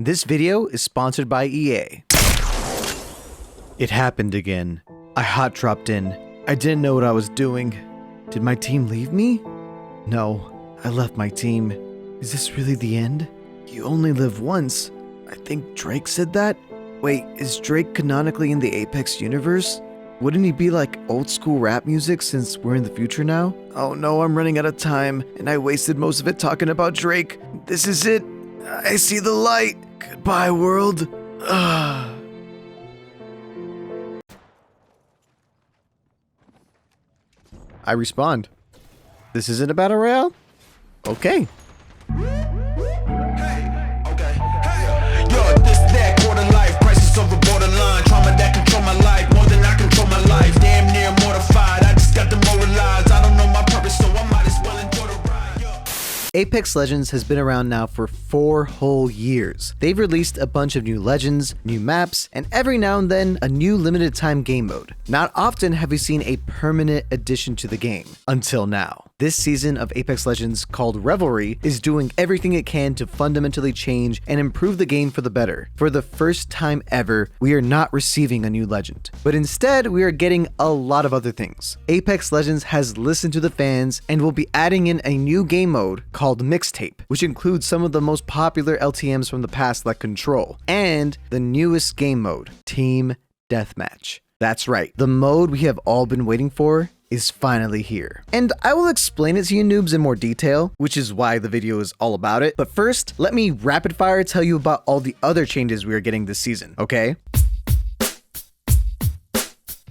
This video is sponsored by EA. It happened again. I hot dropped in. I didn't know what I was doing. Did my team leave me? No, I left my team. Is this really the end? You only live once. I think Drake said that? Wait, is Drake canonically in the Apex universe? Wouldn't he be like old school rap music since we're in the future now? Oh no, I'm running out of time, and I wasted most of it talking about Drake. This is it. I see the light. Goodbye, world. I respond. This isn't a battle royale? Okay. Apex Legends has been around now for 4 whole years. They've released a bunch of new legends, new maps, and every now and then a new limited time game mode. Not often have we seen a permanent addition to the game, until now. This season of Apex Legends, called Revelry, is doing everything it can to fundamentally change and improve the game for the better. For the first time ever, we are not receiving a new legend, but instead we are getting a lot of other things. Apex Legends has listened to the fans and will be adding in a new game mode called Mixtape, which includes some of the most popular LTMs from the past like Control, and the newest game mode, Team Deathmatch. That's right, the mode we have all been waiting for is finally here. And I will explain it to you noobs in more detail, which is why the video is all about it. But first, let me rapid fire tell you about all the other changes we are getting this season, okay?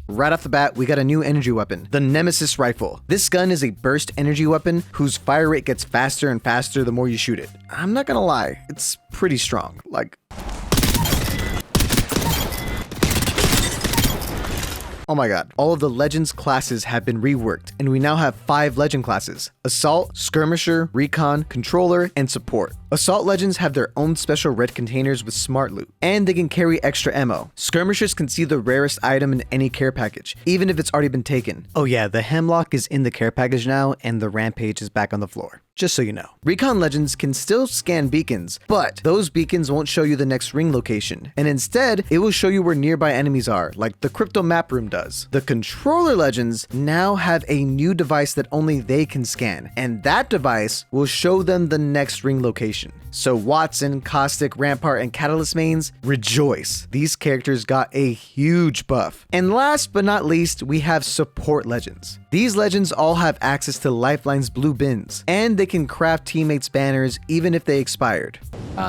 Right off the bat, we got a new energy weapon, the Nemesis Rifle. This gun is a burst energy weapon whose fire rate gets faster and faster the more you shoot it. I'm not gonna lie, it's pretty strong. Like, oh my god. All of the Legends classes have been reworked, and we now have 5 Legend classes: Assault, Skirmisher, Recon, Controller, and Support. Assault Legends have their own special red containers with smart loot, and they can carry extra ammo. Skirmishers can see the rarest item in any care package, even if it's already been taken. Oh yeah, the Hemlock is in the care package now, and the Rampage is back on the floor. Just so you know. Recon Legends can still scan beacons, but those beacons won't show you the next ring location, and instead, it will show you where nearby enemies are, like the Crypto Map Room does. The Controller Legends now have a new device that only they can scan, and that device will show them the next ring location. So Watson, Caustic, Rampart, and Catalyst mains, rejoice. These characters got a huge buff. And last but not least, we have Support Legends. These legends all have access to Lifeline's blue bins, and they can craft teammates' banners even if they expired.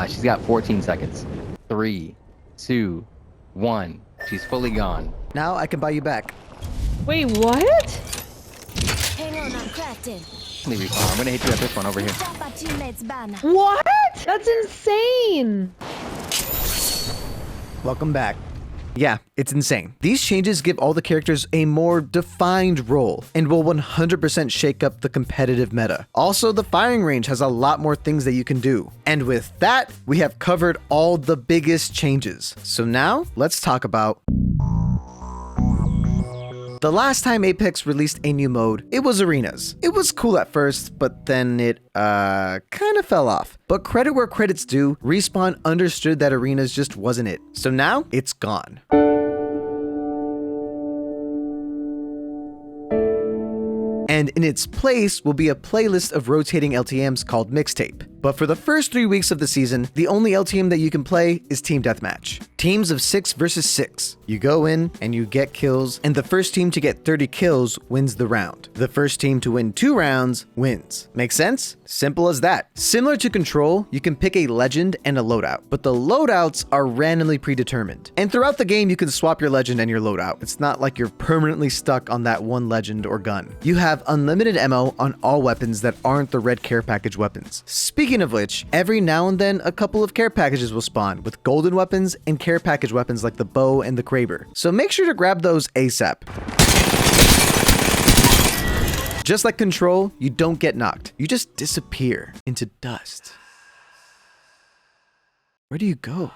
She's got 14 seconds. 3, 2, 1. She's fully gone. Now I can buy you back. Wait, what? Hang on, I'm crafting. Let me recall. I'm gonna hit you at this one over here. Stop our teammate's banner. What? That's insane. Welcome back. Yeah, it's insane. These changes give all the characters a more defined role and will 100% shake up the competitive meta. Also, the firing range has a lot more things that you can do. And with that, we have covered all the biggest changes. So now, let's talk about the last time Apex released a new mode. It was Arenas. It was cool at first, but then it kind of fell off. But credit where credit's due, Respawn understood that Arenas just wasn't it. So now, it's gone. And in its place will be a playlist of rotating LTMs called Mixtape. But for the first 3 weeks of the season, the only LTM that you can play is Team Deathmatch. Teams of 6 versus 6. You go in and you get kills, and the first team to get 30 kills wins the round. The first team to win 2 rounds wins. Make sense? Simple as that. Similar to Control, you can pick a legend and a loadout, but the loadouts are randomly predetermined. And throughout the game, you can swap your legend and your loadout. It's not like you're permanently stuck on that one legend or gun. You have unlimited ammo on all weapons that aren't the red care package weapons. Speaking of which, every now and then a couple of care packages will spawn with golden weapons and care package weapons like the bow and the Kraber. So make sure to grab those ASAP. Just like Control, you don't get knocked. You just disappear into dust. Where do you go?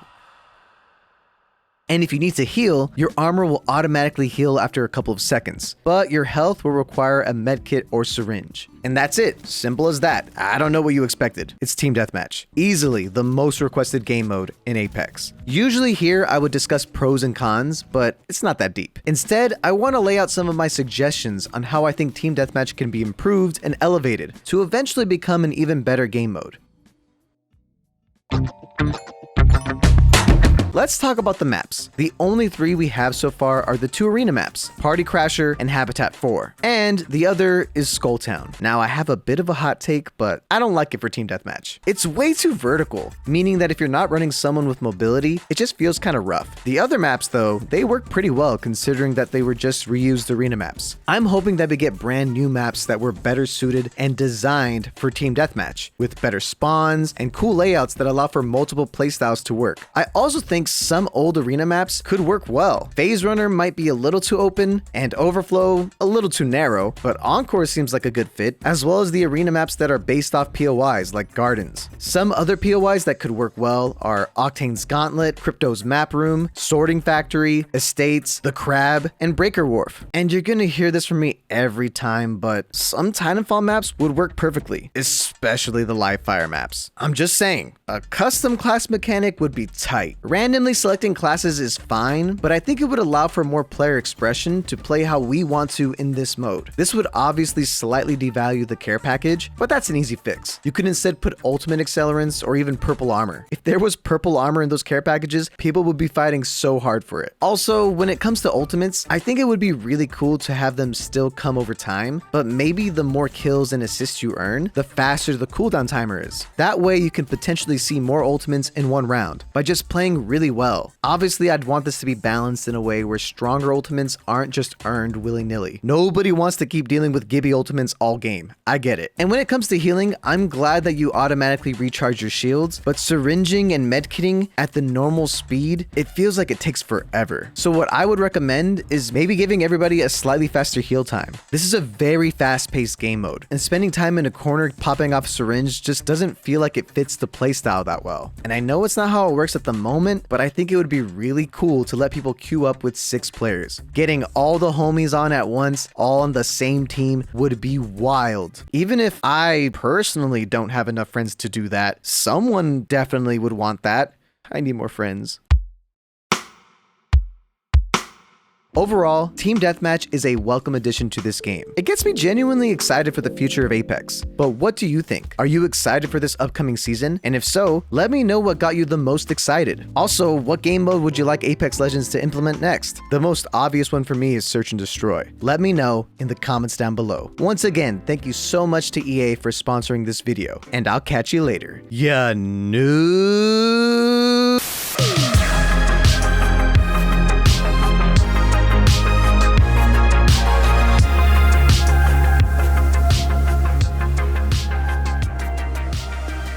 And if you need to heal, your armor will automatically heal after a couple of seconds, but your health will require a medkit or syringe. And that's it. Simple as that. I don't know what you expected. It's Team Deathmatch. Easily the most requested game mode in Apex. Usually here I would discuss pros and cons, but it's not that deep. Instead, I want to lay out some of my suggestions on how I think Team Deathmatch can be improved and elevated to eventually become an even better game mode. Let's talk about the maps. The only 3 we have so far are the 2 arena maps, Party Crasher and Habitat 4, and the other is Skulltown. Now I have a bit of a hot take, but I don't like it for Team Deathmatch. It's way too vertical, meaning that if you're not running someone with mobility, it just feels kind of rough. The other maps though, they work pretty well considering that they were just reused arena maps. I'm hoping that we get brand new maps that were better suited and designed for Team Deathmatch, with better spawns and cool layouts that allow for multiple playstyles to work. I also think some old arena maps could work well. Phase Runner might be a little too open, and Overflow a little too narrow, but Encore seems like a good fit, as well as the arena maps that are based off POIs like Gardens. Some other POIs that could work well are Octane's Gauntlet, Crypto's Map Room, Sorting Factory, Estates, The Crab, and Breaker Wharf. And you're gonna hear this from me every time, but some Titanfall maps would work perfectly, especially the live fire maps. I'm just saying, a custom class mechanic would be tight. Randomly selecting classes is fine, but I think it would allow for more player expression to play how we want to in this mode. This would obviously slightly devalue the care package, but that's an easy fix. You could instead put ultimate accelerants or even purple armor. If there was purple armor in those care packages, people would be fighting so hard for it. Also, when it comes to ultimates, I think it would be really cool to have them still come over time, but maybe the more kills and assists you earn, the faster the cooldown timer is. That way you can potentially see more ultimates in one round by just playing really well. Obviously, I'd want this to be balanced in a way where stronger ultimates aren't just earned willy-nilly. Nobody wants to keep dealing with Gibby ultimates all game. I get it. And when it comes to healing, I'm glad that you automatically recharge your shields, but syringing and medkitting at the normal speed, it feels like it takes forever. So what I would recommend is maybe giving everybody a slightly faster heal time. This is a very fast-paced game mode, and spending time in a corner popping off syringe just doesn't feel like it fits the playstyle that well. And I know it's not how it works at the moment, but I think it would be really cool to let people queue up with 6 players. Getting all the homies on at once, all on the same team, would be wild. Even if I personally don't have enough friends to do that, someone definitely would want that. I need more friends. Overall, Team Deathmatch is a welcome addition to this game. It gets me genuinely excited for the future of Apex. But what do you think? Are you excited for this upcoming season? And if so, let me know what got you the most excited. Also, what game mode would you like Apex Legends to implement next? The most obvious one for me is Search and Destroy. Let me know in the comments down below. Once again, thank you so much to EA for sponsoring this video, and I'll catch you later. Ya Noobs!